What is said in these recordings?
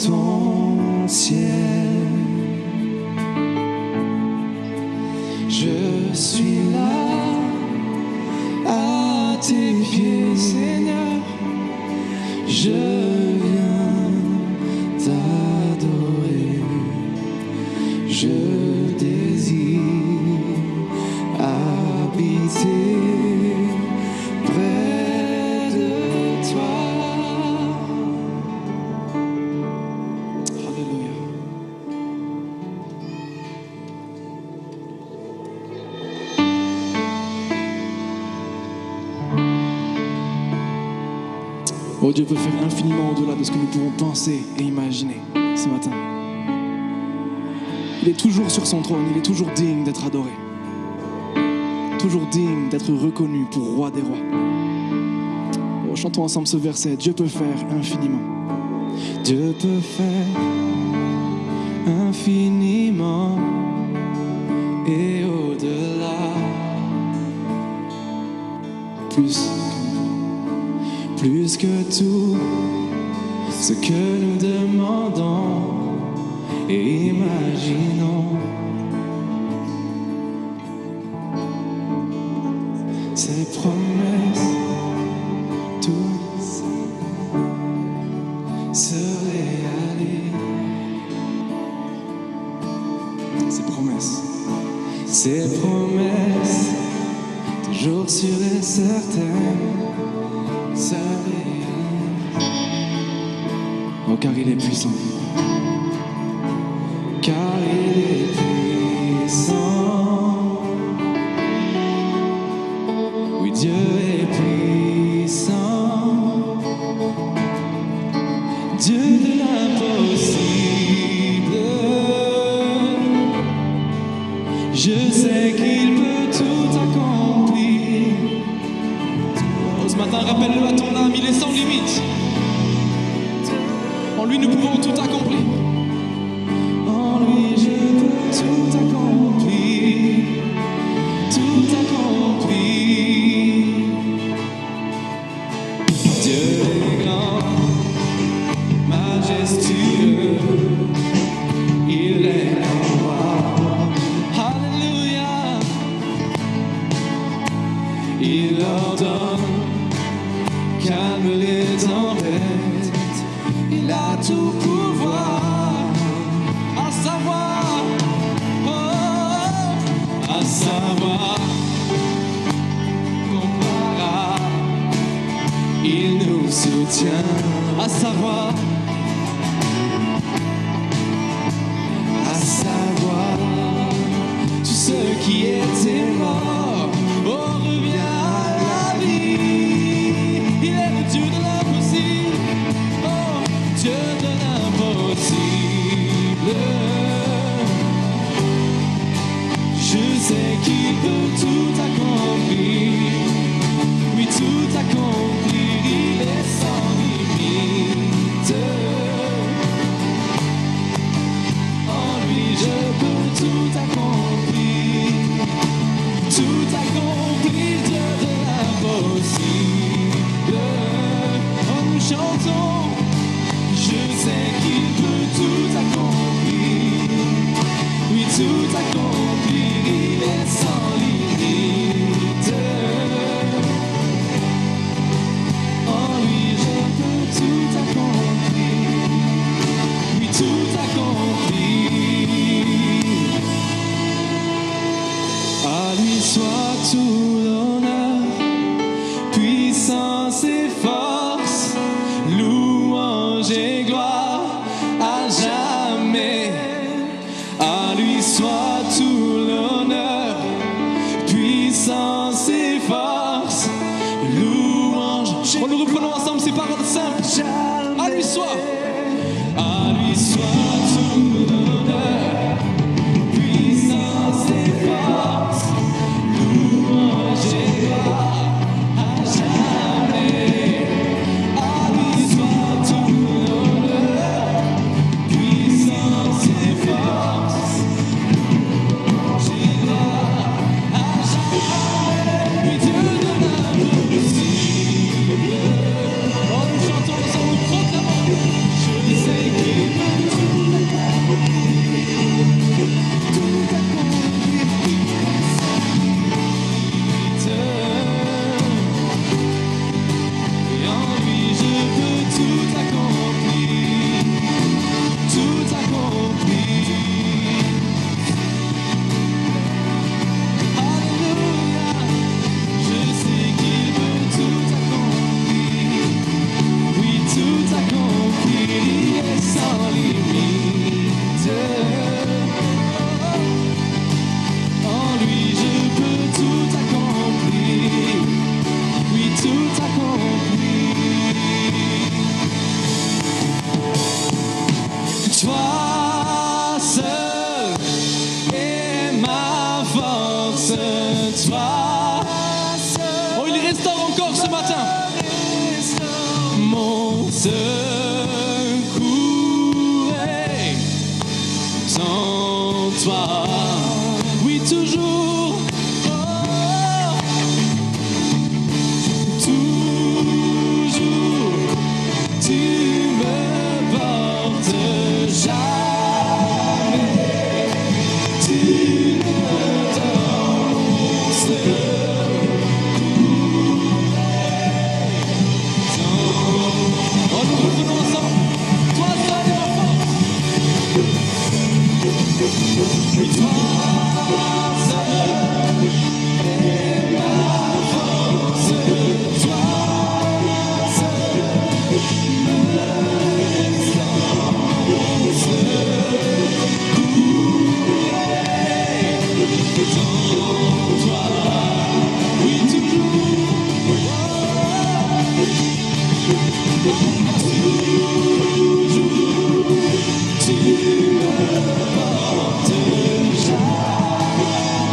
ton ciel. Je suis là à tes pieds, Seigneur. Je viens t'adorer. Je désire habiter près de toi. Alléluia. Oh, Dieu peut faire infiniment au-delà de ce que nous pouvons penser et imaginer ce matin. Il est toujours sur son trône, il est toujours digne d'être adoré. Toujours digne d'être reconnu pour roi des rois. Oh, chantons ensemble ce verset. Dieu peut faire infiniment. Dieu peut faire infiniment et au-delà. Plus que tout ce que nous demandons et imaginons. Ses promesses, tout se réalise. Ses promesses, toujours sûres et certaines, se réalisent. Oh, car il est puissant. Car il est puissant. Oui, Dieu est puissant. Dieu de l'impossible. Je sais qu'il peut tout accomplir. Oh, ce matin, rappelle-le à ton âme, il est sans limite. En lui, nous pouvons tout accomplir. En lui, je peux tout accomplir. Tout accomplir. Dieu est grand, majestueux. Il est en roi. Alléluia. Il ordonne, calme les tempêtes. Il a tout pouvoir, à savoir, comparable. Il nous soutient, à savoir, tout ce qui était mort, oh, revient à la vie. Il est le Dieu de l'impossible, oh, Dieu de l'impossible. Je sais qu'il peut tout accomplir, oui, tout accomplir, il est sans limite. En lui je peux tout accomplir, Dieu de l'impossible. Oh, nous chantons, je sais qu'il peut tout accomplir, oui, tout accomplir, il est sans limite. En lui je peux tout accomplir, oui, tout accomplir. À lui soit tout l'honneur, puissance et force, louange et gloire à jamais. À lui soit tout l'honneur, puissance et force, louange. On nous reprenons ensemble ces paroles simples. À lui soit tout l'honneur, puissance et force, louange et gloire à jamais. À lui soit tout l'honneur, puissance et force, louange et gloire à jamais. Oui, Dieu de l'impossible. Oh, nous chantons ensemble, nous proclamons. secouer sans toi. Oui, toujours. Oh, toujours. Tu me portes jamais. Tu me danses. Oh, nous reprenons ensemble. Toi seul est ma force. Oui, toi seul est ma force. Toi seul me restance. Dans toi, oui, toujours. Tu me portes jamais, tu me danses.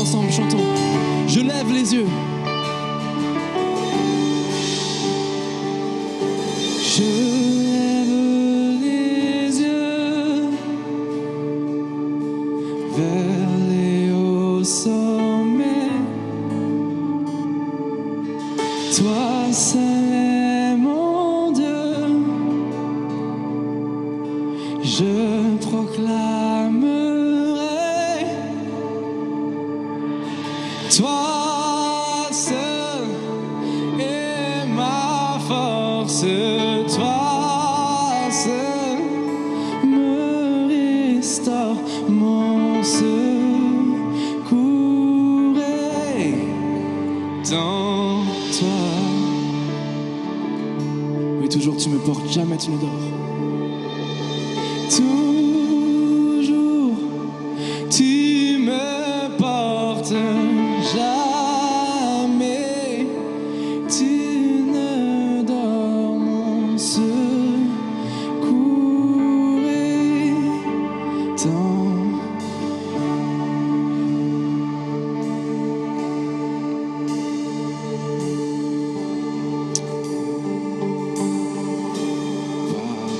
Ensemble, chantons. Je lève les yeux. Je lève les yeux vers les hauts sommets. Toi seul est mon Dieu. Je proclamerai. Toi seul est ma force. Toi seul me restaure mon secours est dans toi. Oui, toujours tu me portes, jamais tu me dors. Toujours tu me portes, jamais tu ne dors mon secours est dans.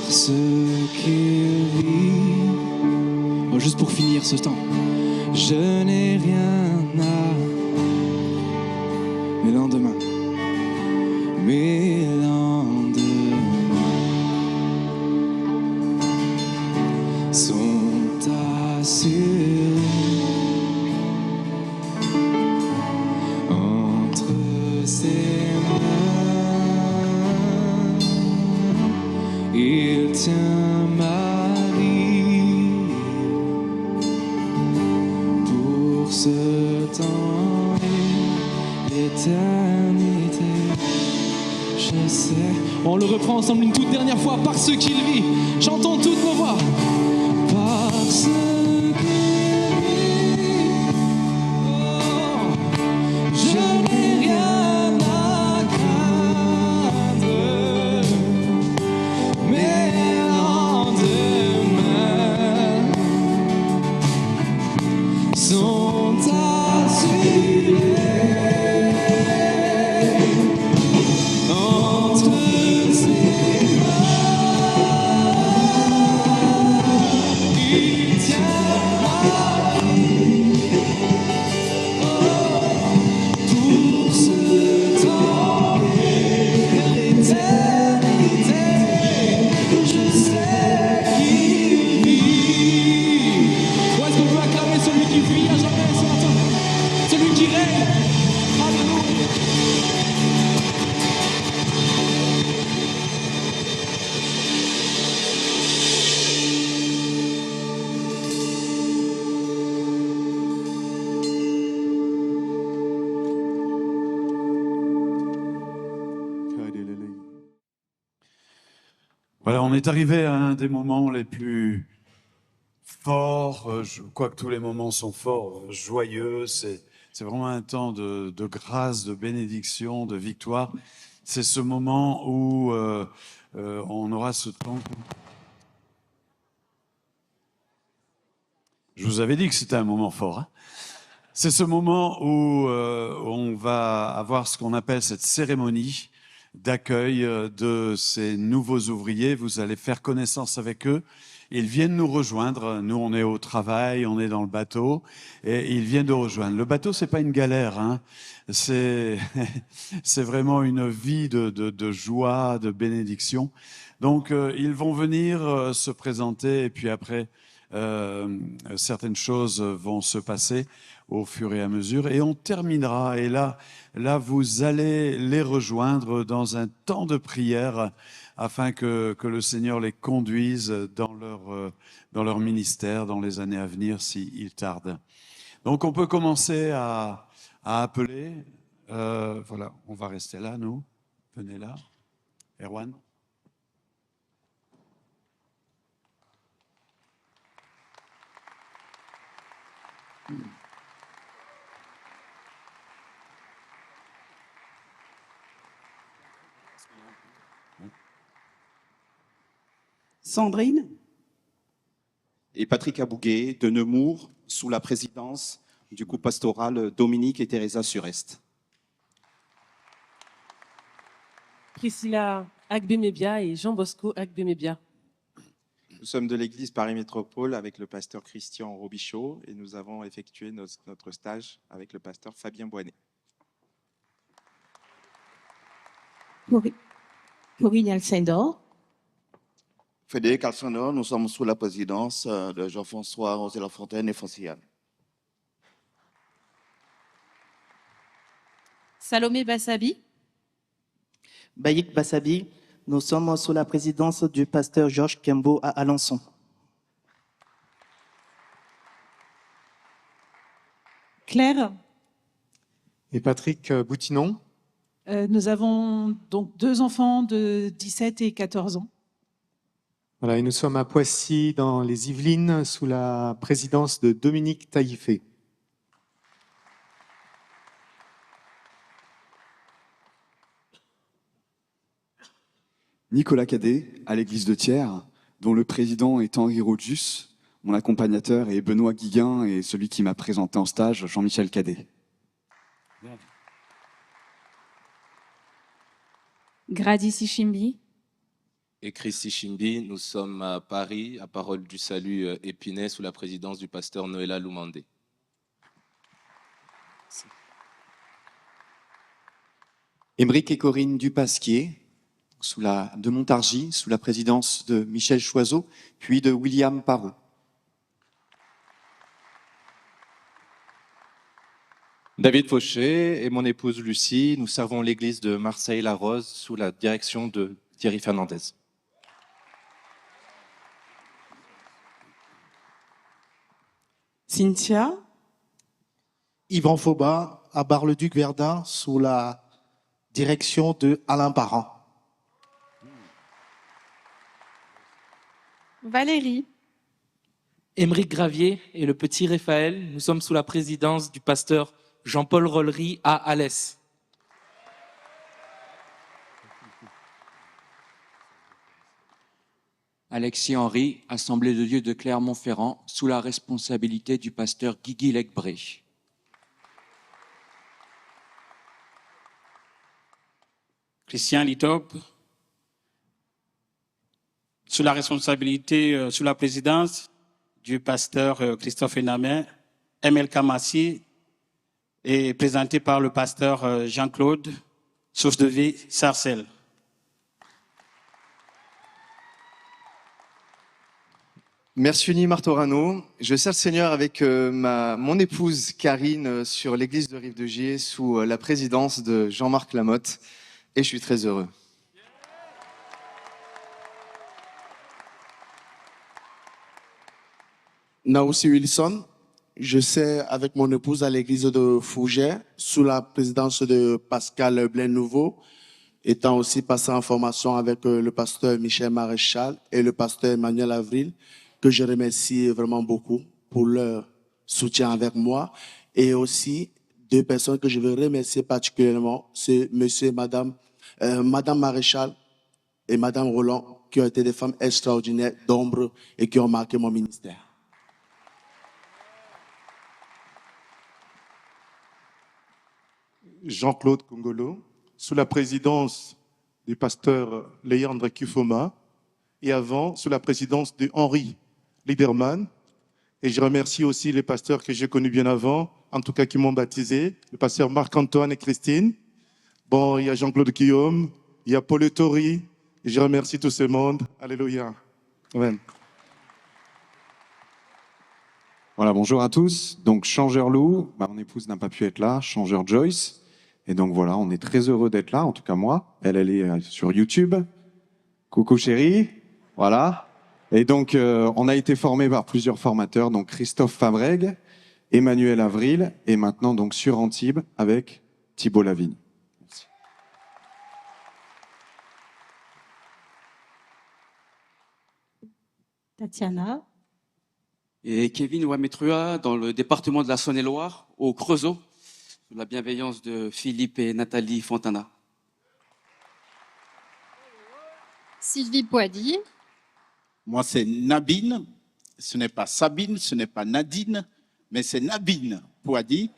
Parce qu'il vit. Oh, juste pour finir ce temps, je n'ai rien à mes lendemains, mes lendemains sont assurés entre ses mains. Il tient ma vie pour ce temps et l'éternité. Je sais. On le reprend ensemble une toute dernière fois. Parce qu'il vit. Chantons toutes nos voix. Parce qu'il vit. Oh, je n'ai rien à craindre. Mes lendemains sont assurés entre ses mains. Il tient ma vie pour ce temps et l'éternité. Je sais qu'il vit. Où est-ce qu'on peut acclamer celui qui vit à jamais ce matin? Celui qui règne. Alléluia. Voilà, on est arrivé à un des moments les plus forts, quoique tous les moments sont forts, joyeux. C'est vraiment un temps de grâce, de bénédiction, de victoire. c'est ce moment où on aura ce temps. Je vous avais dit que c'était un moment fort. Hein. C'est ce moment où on va avoir ce qu'on appelle cette cérémonie d'accueil de ces nouveaux ouvriers. Vous allez faire connaissance avec eux. Ils viennent nous rejoindre. Nous, on est au travail, on est dans le bateau, et ils viennent nous rejoindre. Le bateau, c'est pas une galère. Hein. C'est vraiment une vie de joie, de bénédiction. Donc, ils vont venir se présenter, et puis après, certaines choses vont se passer au fur et à mesure, et on terminera. Et là, vous allez les rejoindre dans un temps de prière afin que le Seigneur les conduise dans leur ministère, dans les années à venir, s'il tarde. Donc, on peut commencer à appeler. Voilà, on va rester là, nous. Venez là. Erwan. Sandrine. Et Patrick Abouguet de Nemours, sous la présidence du groupe pastoral Dominique et Teresa Surest. Priscilla Agbemebia et Jean Bosco Agbemebia. Nous sommes de l'église Paris Métropole avec le pasteur Christian Robichaud et nous avons effectué notre stage avec le pasteur Fabien Boinet. Corinne Alcindor. Frédéric Alcindor, nous sommes sous la présidence de Jean-François Rosé-Lafontaine et Fonciane. Salomé Bassabi. Baïk Bassabi, nous sommes sous la présidence du pasteur Georges Kembo à Alençon. Claire. Et Patrick Boutinon. Nous avons donc 2 enfants de 17 et 14 ans. Voilà, et nous sommes à Poissy, dans les Yvelines, sous la présidence de Dominique Taïfé. Nicolas Cadet, à l'église de Thiers, dont le président est Henri Rodjus, mon accompagnateur est Benoît Guiguin et celui qui m'a présenté en stage, Jean-Michel Cadet. Grady Sichimbi. Et Christy Chimbi, nous sommes à Paris, à Parole du Salut Épinay, sous la présidence du pasteur Noëlla Loumandé. Émeric et Corinne Dupasquier, de Montargis, sous la présidence de Michel Choiseau, puis de William Parot. David Fauché et mon épouse Lucie, nous servons l'église de Marseille-la-Rose sous la direction de Thierry Fernandez. Cynthia. Yvan Faubat, à Bar-le-Duc-Verdun, sous la direction de Alain Parent. Valérie. Émeric Gravier et le petit Raphaël, nous sommes sous la présidence du pasteur Jean-Paul Rollery à Alès. Alexis Henry, Assemblée de Dieu de Clermont-Ferrand, sous la responsabilité du pasteur Guigui Lecbré. Christian Litop, sous la responsabilité, sous la présidence du pasteur Christophe Enamet, ML Kamassi, et présenté par le pasteur Jean-Claude, source de vie, Sarcelles. Merciuni Martorano, je sers le Seigneur avec mon épouse Karine sur l'église de Rive-de-Gier sous la présidence de Jean-Marc Lamotte et je suis très heureux. Naoussi Wilson, je sers avec mon épouse à l'église de Fougères sous la présidence de Pascal Blain-Nouveau, étant aussi passé en formation avec le pasteur Michel Maréchal et le pasteur Emmanuel Avril, que je remercie vraiment beaucoup pour leur soutien avec moi. Et aussi 2 personnes que je veux remercier particulièrement, c'est monsieur et madame Madame Maréchal et Madame Roland, qui ont été des femmes extraordinaires, d'ombre et qui ont marqué mon ministère. Jean-Claude Congolo, sous la présidence du pasteur Léandre Kifoma, et avant, sous la présidence de Henri Liederman. Et je remercie aussi les pasteurs que j'ai connus bien avant, en tout cas qui m'ont baptisé, le pasteur Marc-Antoine et Christine. Bon, il y a Jean-Claude Guillaume, il y a Paul Ettori, et je remercie tout ce monde. Alléluia. Amen. Voilà, bonjour à tous. Donc, Changeur Lou, mon épouse n'a pas pu être là, Changeur Joyce. Et donc voilà, on est très heureux d'être là, en tout cas moi. Elle est sur YouTube. Coucou chérie. Voilà. Et donc, on a été formés par plusieurs formateurs, donc Christophe Fabreg, Emmanuel Avril, et maintenant donc sur Antibes avec Thibault Lavigne. Merci. Tatiana. Et Kevin Ouametrua, dans le département de la Saône-et-Loire, au Creusot, sous la bienveillance de Philippe et Nathalie Fontana. Sylvie Poady. Moi, c'est Nabine. Ce n'est pas Sabine, ce n'est pas Nadine, mais c'est Nabine Poady.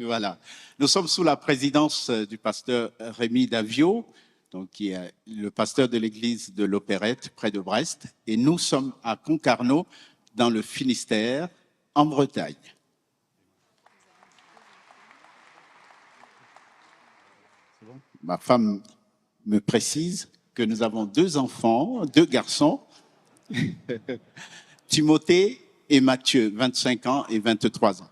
Voilà. Nous sommes sous la présidence du pasteur Rémi Davio, donc qui est le pasteur de l'église de l'Opérette, près de Brest. Et nous sommes à Concarneau, dans le Finistère, en Bretagne. Ma femme me précise que nous avons 2 enfants, 2 garçons, Timothée et Mathieu, 25 ans et 23 ans.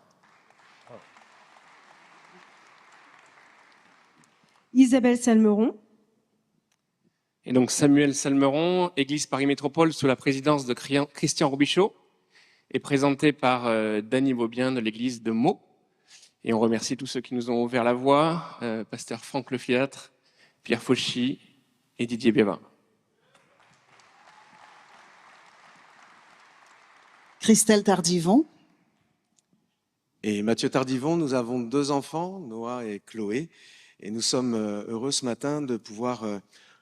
Isabelle Salmeron. Et donc Samuel Salmeron, Église Paris Métropole sous la présidence de Christian Robichaud, est présenté par Dany Beaubien de l'église de Meaux. Et on remercie tous ceux qui nous ont ouvert la voie, pasteur Franck Lefiâtre, Pierre Fauchy et Didier Biavin. Christelle Tardivon. Et Mathieu Tardivon, nous avons 2 enfants, Noah et Chloé, et nous sommes heureux ce matin de pouvoir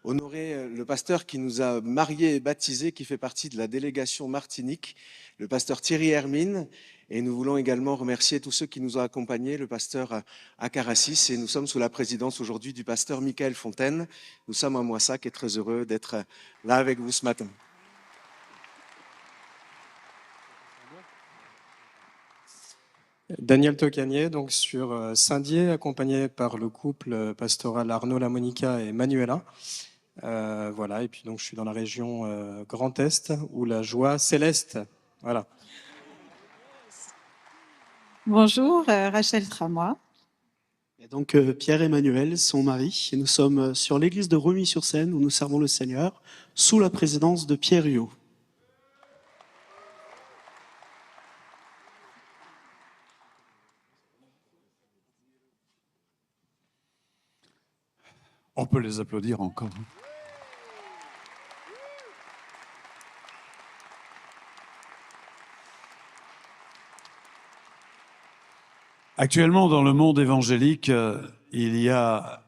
honorer le pasteur qui nous a mariés et baptisés, qui fait partie de la délégation Martinique, le pasteur Thierry Hermine. Et nous voulons également remercier tous ceux qui nous ont accompagnés, le pasteur Akarassis. Et nous sommes sous la présidence aujourd'hui du pasteur Michael Fontaine. Nous sommes à Moissac et très heureux d'être là avec vous ce matin. Daniel Tocanier, donc sur Saint-Dié, accompagné par le couple pastoral Arnaud Lamonica et Manuela. Voilà, et puis donc je suis dans la région Grand Est où la joie céleste. Voilà. Bonjour, Rachel Tramois. Et donc Pierre-Emmanuel, son mari, et nous sommes sur l'église de Romilly-sur-Seine où nous servons le Seigneur sous la présidence de Pierre Huot. On peut les applaudir encore. Actuellement, dans le monde évangélique, il y a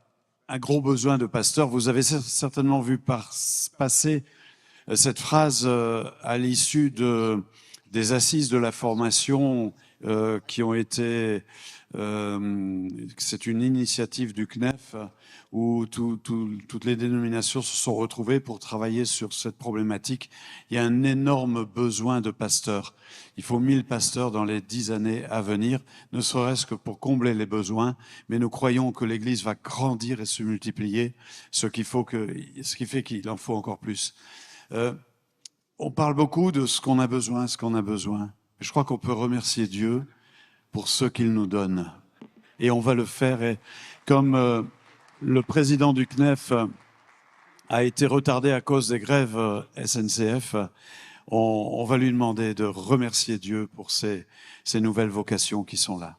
un gros besoin de pasteurs. Vous avez certainement vu passer cette phrase à l'issue des assises de la formation qui ont été... c'est une initiative du CNEF où toutes les dénominations se sont retrouvées pour travailler sur cette problématique. Il y a un énorme besoin de pasteurs. Il faut 1000 pasteurs dans les 10 années à venir, ne serait-ce que pour combler les besoins. Mais nous croyons que l'Église va grandir et se multiplier, ce qui fait qu'il en faut encore plus. On parle beaucoup de ce qu'on a besoin, Je crois qu'on peut remercier Dieu pour ce qu'il nous donne. Et on va le faire. Et comme le président du CNEF a été retardé à cause des grèves SNCF, on va lui demander de remercier Dieu pour ces nouvelles vocations qui sont là.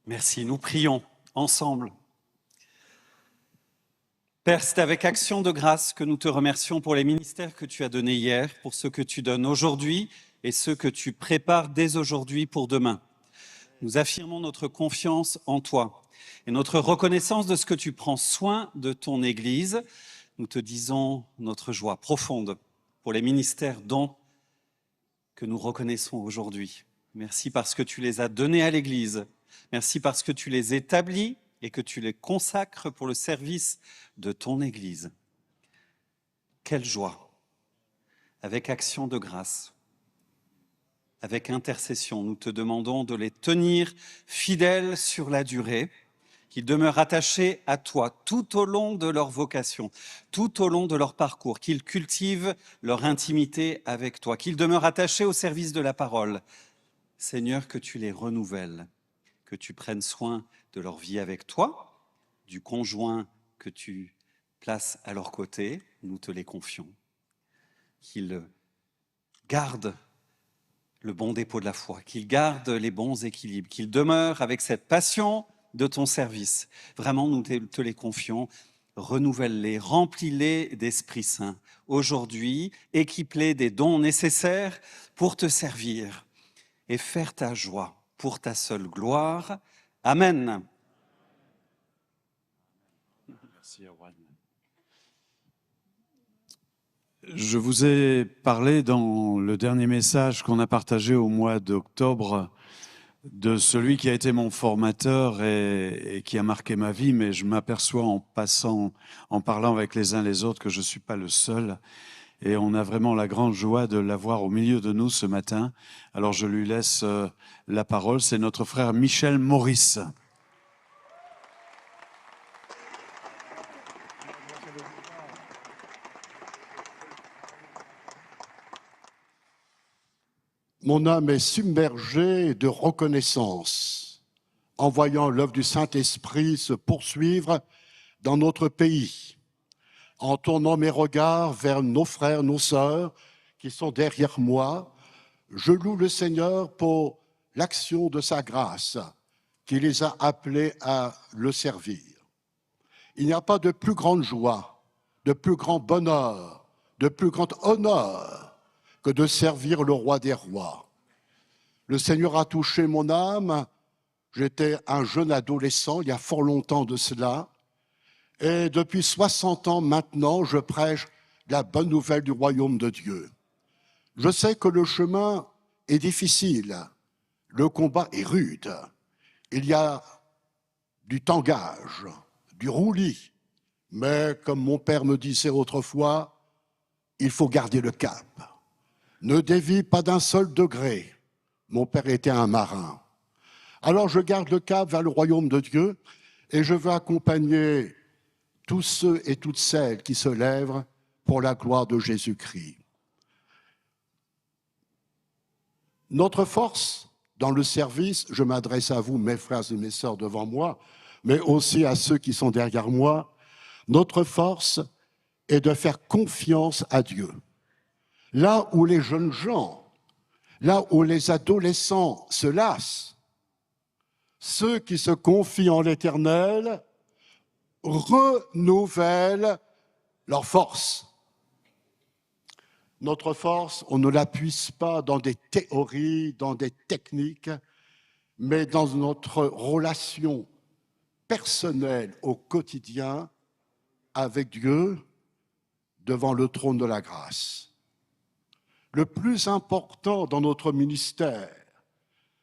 Merci. Nous prions ensemble. Père, c'est avec action de grâce que nous te remercions pour les ministères que tu as donnés hier, pour ceux que tu donnes aujourd'hui et ceux que tu prépares dès aujourd'hui pour demain. Nous affirmons notre confiance en toi et notre reconnaissance de ce que tu prends soin de ton Église. Nous te disons notre joie profonde pour les ministères dont que nous reconnaissons aujourd'hui. Merci parce que tu les as donnés à l'Église. Merci parce que tu les établis et que tu les consacres pour le service de ton Église. Quelle joie! Avec action de grâce, avec intercession, nous te demandons de les tenir fidèles sur la durée, qu'ils demeurent attachés à toi tout au long de leur vocation, tout au long de leur parcours, qu'ils cultivent leur intimité avec toi, qu'ils demeurent attachés au service de la parole. Seigneur, que tu les renouvelles, que tu prennes soin de leur vie avec toi, du conjoint que tu places à leur côté, nous te les confions. Qu'ils gardent le bon dépôt de la foi, qu'ils gardent les bons équilibres, qu'ils demeurent avec cette passion de ton service. Vraiment, nous te les confions. Renouvelle-les, remplis-les d'Esprit Saint. Aujourd'hui, équipe-les des dons nécessaires pour te servir et faire ta joie pour ta seule gloire. Amen. Merci, Erwan. Je vous ai parlé dans le dernier message qu'on a partagé au mois d'octobre de celui qui a été mon formateur et qui a marqué ma vie, mais je m'aperçois en parlant avec les uns les autres que je ne suis pas le seul. Et on a vraiment la grande joie de l'avoir au milieu de nous ce matin. Alors je lui laisse la parole. C'est notre frère Michel Maurice. Mon âme est submergée de reconnaissance en voyant l'œuvre du Saint-Esprit se poursuivre dans notre pays, en tournant mes regards vers nos frères, nos sœurs qui sont derrière moi. Je loue le Seigneur pour l'action de sa grâce qui les a appelés à le servir. Il n'y a pas de plus grande joie, de plus grand bonheur, de plus grand honneur que de servir le roi des rois. Le Seigneur a touché mon âme. J'étais un jeune adolescent, il y a fort longtemps de cela. Et depuis 60 ans maintenant, je prêche la bonne nouvelle du royaume de Dieu. Je sais que le chemin est difficile, le combat est rude. Il y a du tangage, du roulis. Mais comme mon père me disait autrefois, il faut garder le cap. Ne dévie pas d'un seul degré. Mon père était un marin. Alors je garde le cap vers le royaume de Dieu et je veux accompagner tous ceux et toutes celles qui se lèvent pour la gloire de Jésus-Christ. Notre force dans le service, je m'adresse à vous, mes frères et mes sœurs devant moi, mais aussi à ceux qui sont derrière moi, notre force est de faire confiance à Dieu. Là où les jeunes gens, là où les adolescents se lassent, ceux qui se confient en l'Éternel renouvellent leur force. Notre force, on ne la puise pas dans des théories, dans des techniques, mais dans notre relation personnelle au quotidien avec Dieu devant le trône de la grâce. Le plus important dans notre ministère,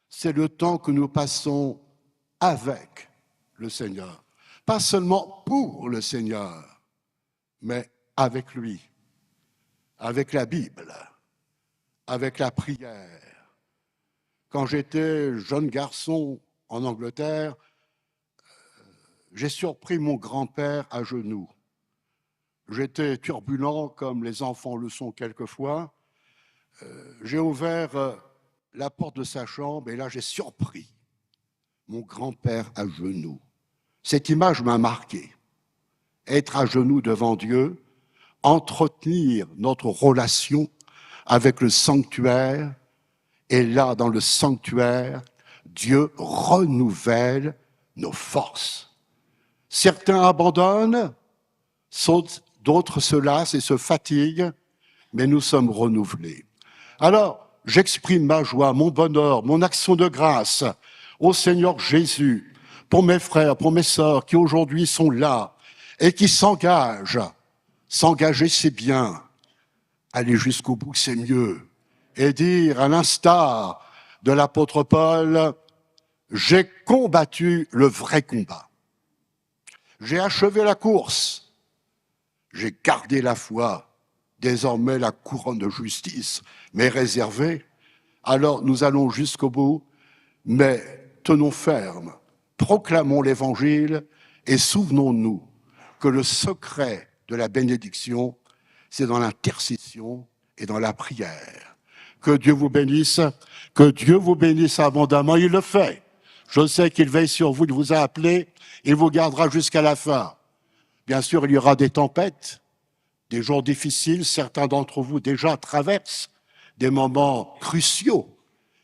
c'est le temps que nous passons avec le Seigneur. Pas seulement pour le Seigneur, mais avec lui, avec la Bible, avec la prière. Quand j'étais jeune garçon en Angleterre, j'ai surpris mon grand-père à genoux. J'étais turbulent comme les enfants le sont quelquefois. J'ai ouvert la porte de sa chambre et là j'ai surpris mon grand-père à genoux. Cette image m'a marqué. Être à genoux devant Dieu, entretenir notre relation avec le sanctuaire, et là dans le sanctuaire, Dieu renouvelle nos forces. Certains abandonnent, d'autres se lassent et se fatiguent, mais nous sommes renouvelés. Alors, j'exprime ma joie, mon bonheur, mon action de grâce Ô Seigneur Jésus, pour mes frères, pour mes sœurs qui aujourd'hui sont là et qui s'engagent. S'engager, c'est bien. Aller jusqu'au bout, c'est mieux. Et dire, à l'instar de l'apôtre Paul, j'ai combattu le vrai combat. J'ai achevé la course. J'ai gardé la foi. Désormais, la couronne de justice m'est réservée. Alors, nous allons jusqu'au bout, mais tenons ferme. Proclamons l'Évangile et souvenons-nous que le secret de la bénédiction, c'est dans l'intercession et dans la prière. Que Dieu vous bénisse abondamment. Il le fait. Je sais qu'il veille sur vous, il vous a appelé, il vous gardera jusqu'à la fin. Bien sûr, il y aura des tempêtes, des jours difficiles. Certains d'entre vous déjà traversent des moments cruciaux,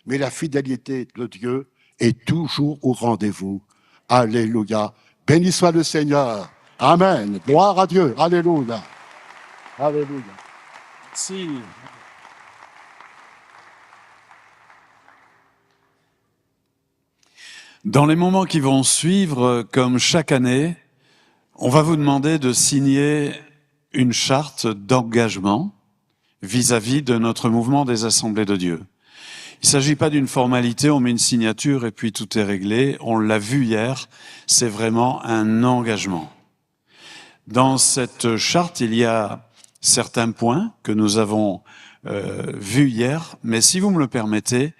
mais la fidélité de Dieu est toujours au rendez-vous. Alléluia. Béni soit le Seigneur. Amen. Gloire à Dieu. Alléluia. Alléluia. Merci. Dans les moments qui vont suivre, comme chaque année, on va vous demander de signer une charte d'engagement vis-à-vis de notre mouvement des Assemblées de Dieu. Il ne s'agit pas d'une formalité, on met une signature et puis tout est réglé. On l'a vu hier, c'est vraiment un engagement. Dans cette charte, il y a certains points que nous avons vus hier, mais si vous me le permettez,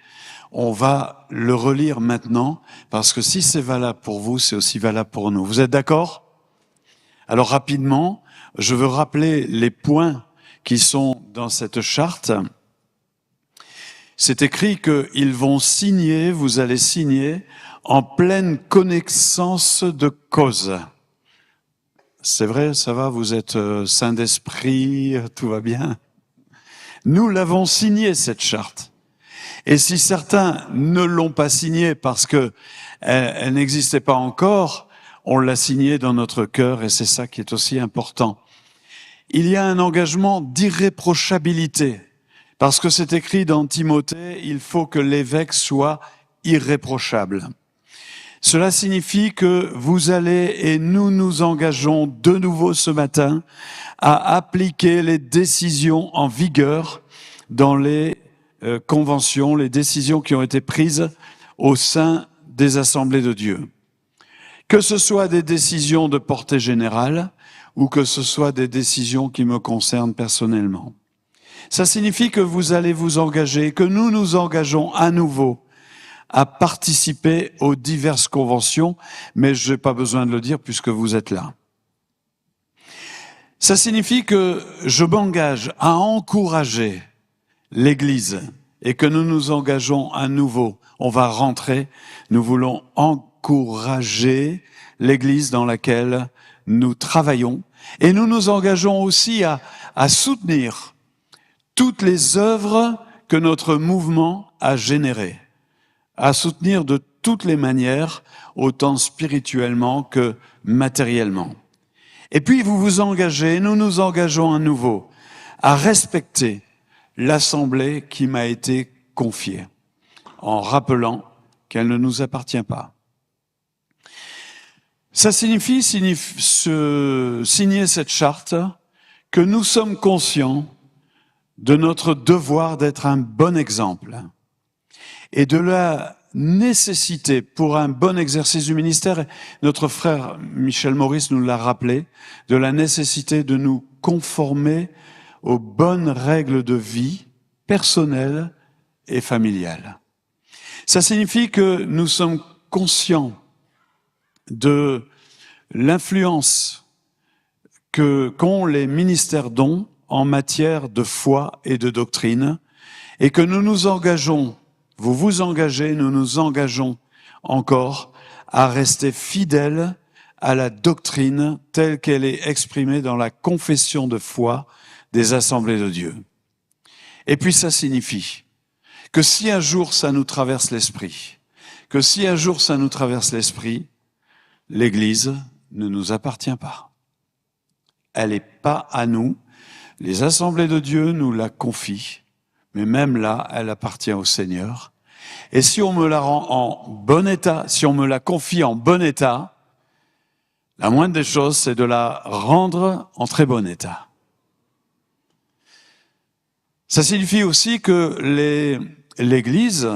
on va le relire maintenant, parce que si c'est valable pour vous, c'est aussi valable pour nous. Vous êtes d'accord? Alors rapidement, je veux rappeler les points qui sont dans cette charte. C'est écrit qu'ils vont signer, vous allez signer, en pleine connaissance de cause. C'est vrai, ça va, vous êtes saint d'esprit, tout va bien. Nous l'avons signée, cette charte. Et si certains ne l'ont pas signée parce que elle n'existait pas encore, on l'a signée dans notre cœur et c'est ça qui est aussi important. Il y a un engagement d'irréprochabilité. Parce que c'est écrit dans Timothée, il faut que l'évêque soit irréprochable. Cela signifie que vous allez et nous nous engageons de nouveau ce matin à appliquer les décisions en vigueur dans les conventions, les décisions qui ont été prises au sein des assemblées de Dieu. Que ce soit des décisions de portée générale ou que ce soit des décisions qui me concernent personnellement. Ça signifie que vous allez vous engager, que nous nous engageons à nouveau à participer aux diverses conventions, mais je n'ai pas besoin de le dire puisque vous êtes là. Ça signifie que je m'engage à encourager l'Église et que nous nous engageons à nouveau. On va rentrer, nous voulons encourager l'Église dans laquelle nous travaillons et nous nous engageons aussi à soutenir toutes les œuvres que notre mouvement a générées, à soutenir de toutes les manières, autant spirituellement que matériellement. Et puis vous vous engagez, nous nous engageons à nouveau à respecter l'assemblée qui m'a été confiée, en rappelant qu'elle ne nous appartient pas. Ça signifie signer cette charte que nous sommes conscients de notre devoir d'être un bon exemple et de la nécessité pour un bon exercice du ministère, notre frère Michel Maurice nous l'a rappelé, de la nécessité de nous conformer aux bonnes règles de vie personnelles et familiales. Ça signifie que nous sommes conscients de l'influence qu'ont les ministères dons en matière de foi et de doctrine, et que nous nous engageons, vous vous engagez, nous nous engageons encore à rester fidèles à la doctrine telle qu'elle est exprimée dans la confession de foi des assemblées de Dieu. Et puis ça signifie que si un jour ça nous traverse l'esprit, l'Église ne nous appartient pas. Elle n'est pas à nous. Les assemblées de Dieu nous la confient, mais même là, elle appartient au Seigneur. Et si on me la rend en bon état, si on me la confie en bon état, la moindre des choses, c'est de la rendre en très bon état. Ça signifie aussi que l'Église,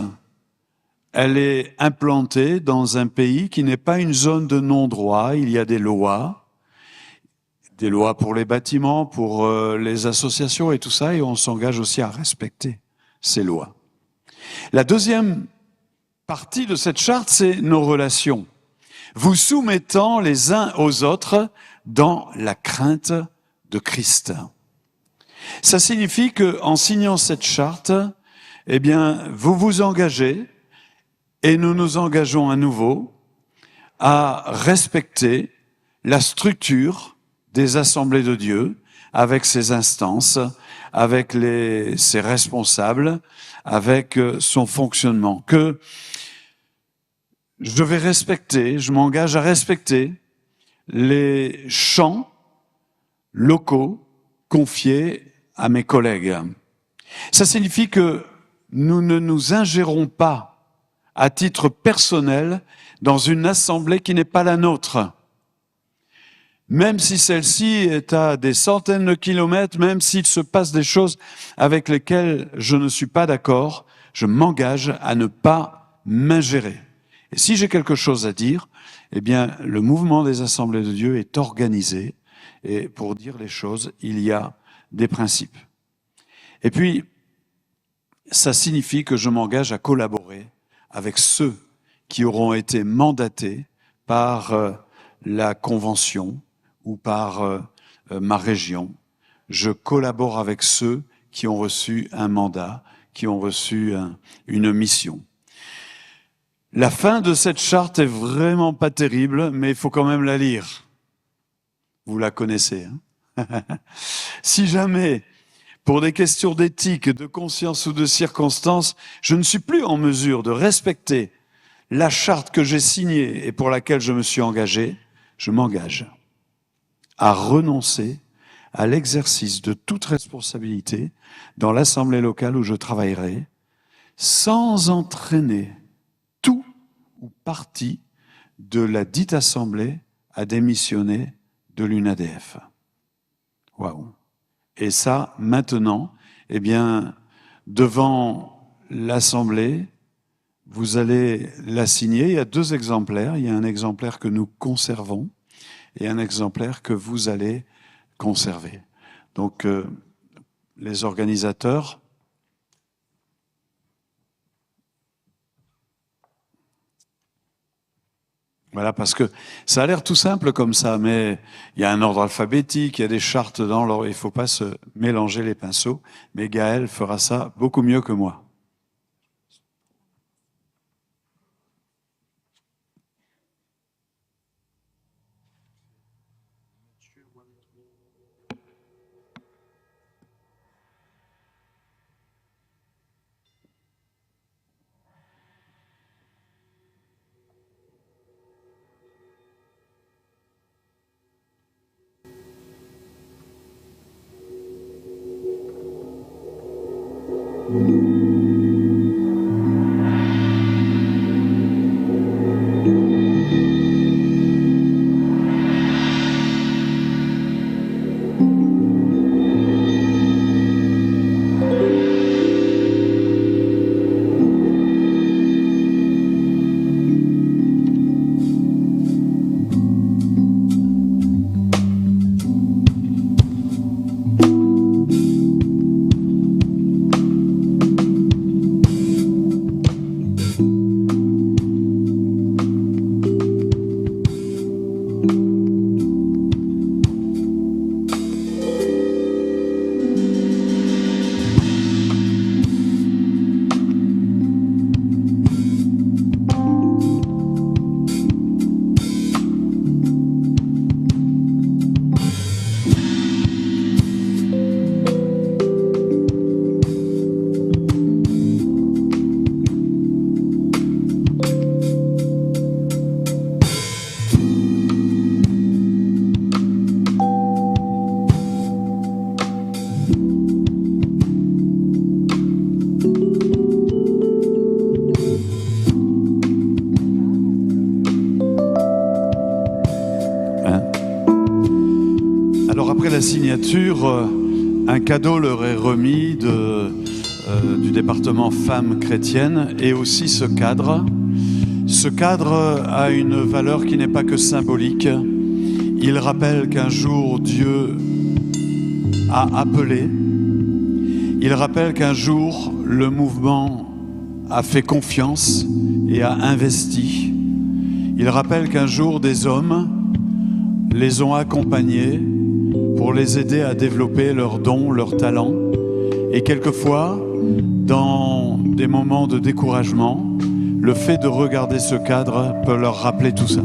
elle est implantée dans un pays qui n'est pas une zone de non-droit. Il y a des lois pour les bâtiments, pour les associations et tout ça, et on s'engage aussi à respecter ces lois. La deuxième partie de cette charte, c'est nos relations. Vous soumettant les uns aux autres dans la crainte de Christ. Ça signifie que, en signant cette charte, eh bien, vous vous engagez, et nous nous engageons à nouveau à respecter la structure des assemblées de Dieu, avec ses instances, avec ses responsables, avec son fonctionnement, que je m'engage à respecter les champs locaux confiés à mes collègues. Ça signifie que nous ne nous ingérons pas à titre personnel dans une assemblée qui n'est pas la nôtre. Même si celle-ci est à des centaines de kilomètres, même s'il se passe des choses avec lesquelles je ne suis pas d'accord, je m'engage à ne pas m'ingérer. Et si j'ai quelque chose à dire, eh bien, le mouvement des assemblées de Dieu est organisé. Et pour dire les choses, il y a des principes. Et puis, ça signifie que je m'engage à collaborer avec ceux qui auront été mandatés par la convention ou par ma région. Je collabore avec ceux qui ont reçu un mandat, qui ont reçu une mission. La fin de cette charte est vraiment pas terrible, mais il faut quand même la lire. Vous la connaissez, hein? Si jamais, pour des questions d'éthique, de conscience ou de circonstances, je ne suis plus en mesure de respecter la charte que j'ai signée et pour laquelle je me suis engagé, je m'engage à renoncer à l'exercice de toute responsabilité dans l'assemblée locale où je travaillerai, sans entraîner tout ou partie de la dite assemblée à démissionner de l'UNADF. Waouh! Et ça, maintenant, eh bien, devant l'assemblée, vous allez la signer. Il y a 2 exemplaires. Il y a un exemplaire que nous conservons et un exemplaire que vous allez conserver. Donc, les organisateurs, voilà, parce que ça a l'air tout simple comme ça, mais il y a un ordre alphabétique, il y a des chartes dans l'ordre, il ne faut pas se mélanger les pinceaux, mais Gaël fera ça beaucoup mieux que moi. Alors après la signature, un cadeau leur est remis du département Femmes chrétiennes et aussi ce cadre. Ce cadre a une valeur qui n'est pas que symbolique. Il rappelle qu'un jour Dieu a appelé. Il rappelle qu'un jour le mouvement a fait confiance et a investi. Il rappelle qu'un jour des hommes les ont accompagnés pour les aider à développer leurs dons, leurs talents. Et quelquefois, dans des moments de découragement, le fait de regarder ce cadre peut leur rappeler tout ça.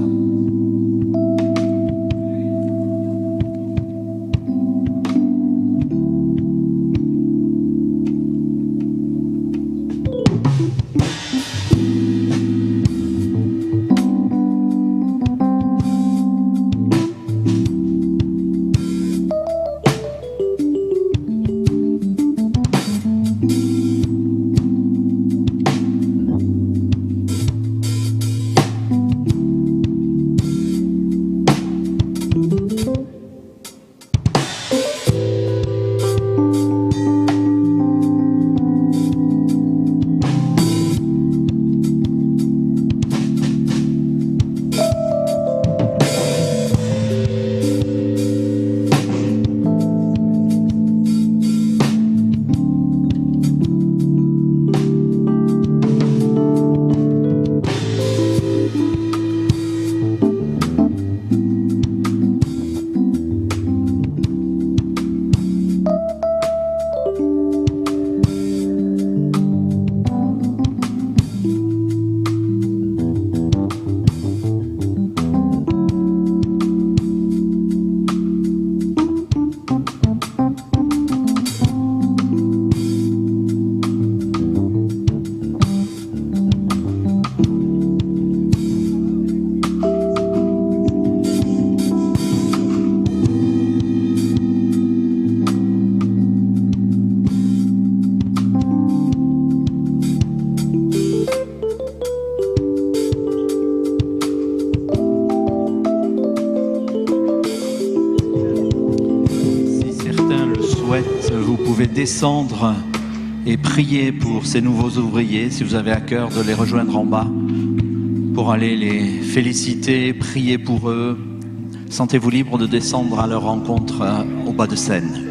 Vous pouvez descendre et prier pour ces nouveaux ouvriers, si vous avez à cœur de les rejoindre en bas, pour aller les féliciter, prier pour eux. Sentez-vous libre de descendre à leur rencontre au bas de scène.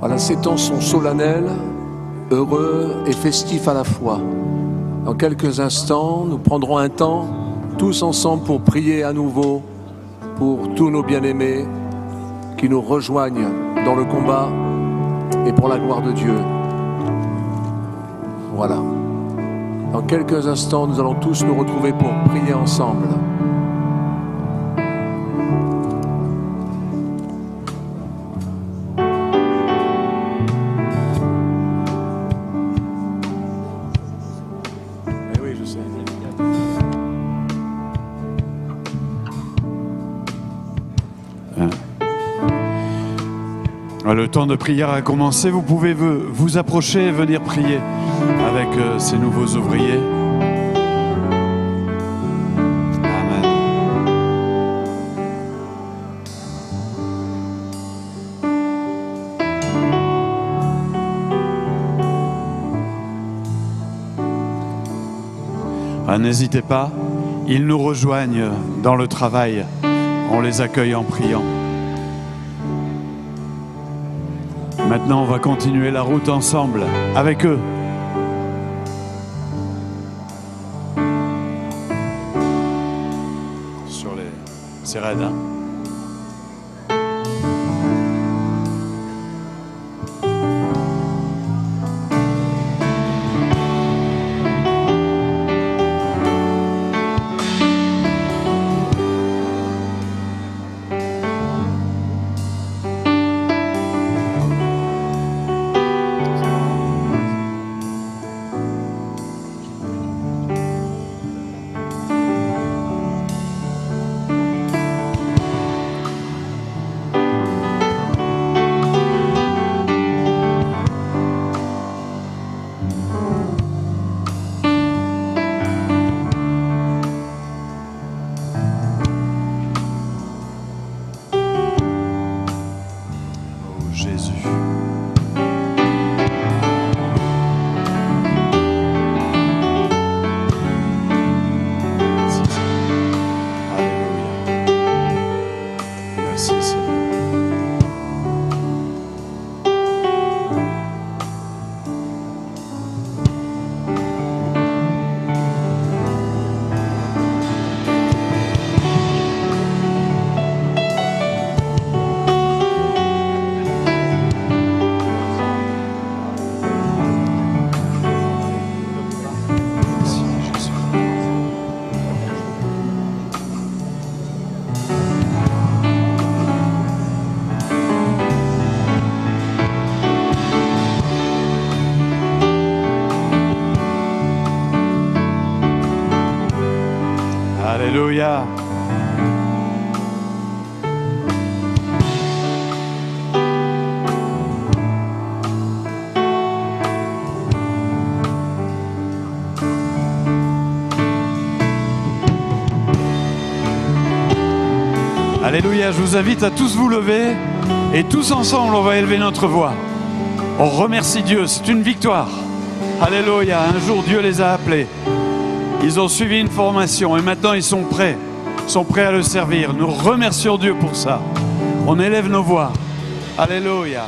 Voilà, ces temps sont solennels, heureux et festifs à la fois. Dans quelques instants, nous prendrons un temps tous ensemble pour prier à nouveau pour tous nos bien-aimés qui nous rejoignent dans le combat et pour la gloire de Dieu. Voilà. Dans quelques instants, nous allons tous nous retrouver pour prier ensemble. Eh oui, je sais. Le temps de prière a commencé. Vous pouvez vous approcher et venir prier avec ces nouveaux ouvriers. Amen. N'hésitez pas, ils nous rejoignent dans le travail. On les accueille en priant. Maintenant, on va continuer la route ensemble avec eux. C'est raide, hein? Alléluia. Alléluia, je vous invite à tous vous lever et tous ensemble on va élever notre voix. On remercie Dieu, c'est une victoire. Alléluia, un jour Dieu les a appelés. Ils ont suivi une formation et maintenant ils sont prêts à le servir. Nous remercions Dieu pour ça. On élève nos voix. Alléluia.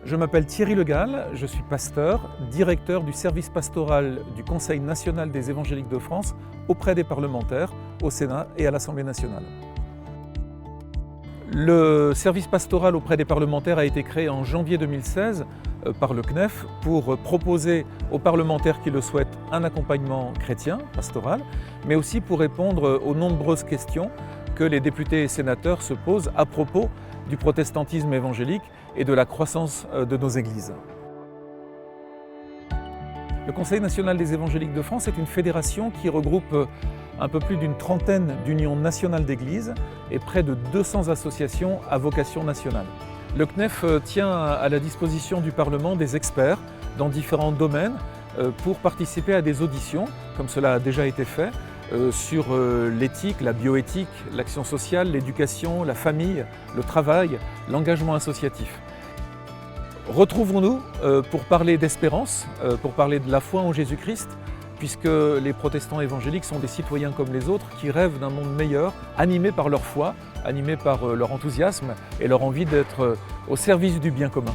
Je m'appelle Thierry Le Gall, je suis pasteur, directeur du service pastoral du Conseil national des évangéliques de France auprès des parlementaires, au Sénat et à l'Assemblée nationale. Le service pastoral auprès des parlementaires a été créé en janvier 2016 par le CNEF pour proposer aux parlementaires qui le souhaitent un accompagnement chrétien, pastoral, mais aussi pour répondre aux nombreuses questions que les députés et sénateurs se posent à propos du protestantisme évangélique et de la croissance de nos églises. Le Conseil national des évangéliques de France est une fédération qui regroupe un peu plus d'une trentaine d'unions nationales d'églises et près de 200 associations à vocation nationale. Le CNEF tient à la disposition du Parlement des experts dans différents domaines pour participer à des auditions, comme cela a déjà été fait, sur l'éthique, la bioéthique, l'action sociale, l'éducation, la famille, le travail, l'engagement associatif. Retrouvons-nous pour parler d'espérance, pour parler de la foi en Jésus-Christ, puisque les protestants évangéliques sont des citoyens comme les autres qui rêvent d'un monde meilleur, animés par leur foi, animés par leur enthousiasme et leur envie d'être au service du bien commun.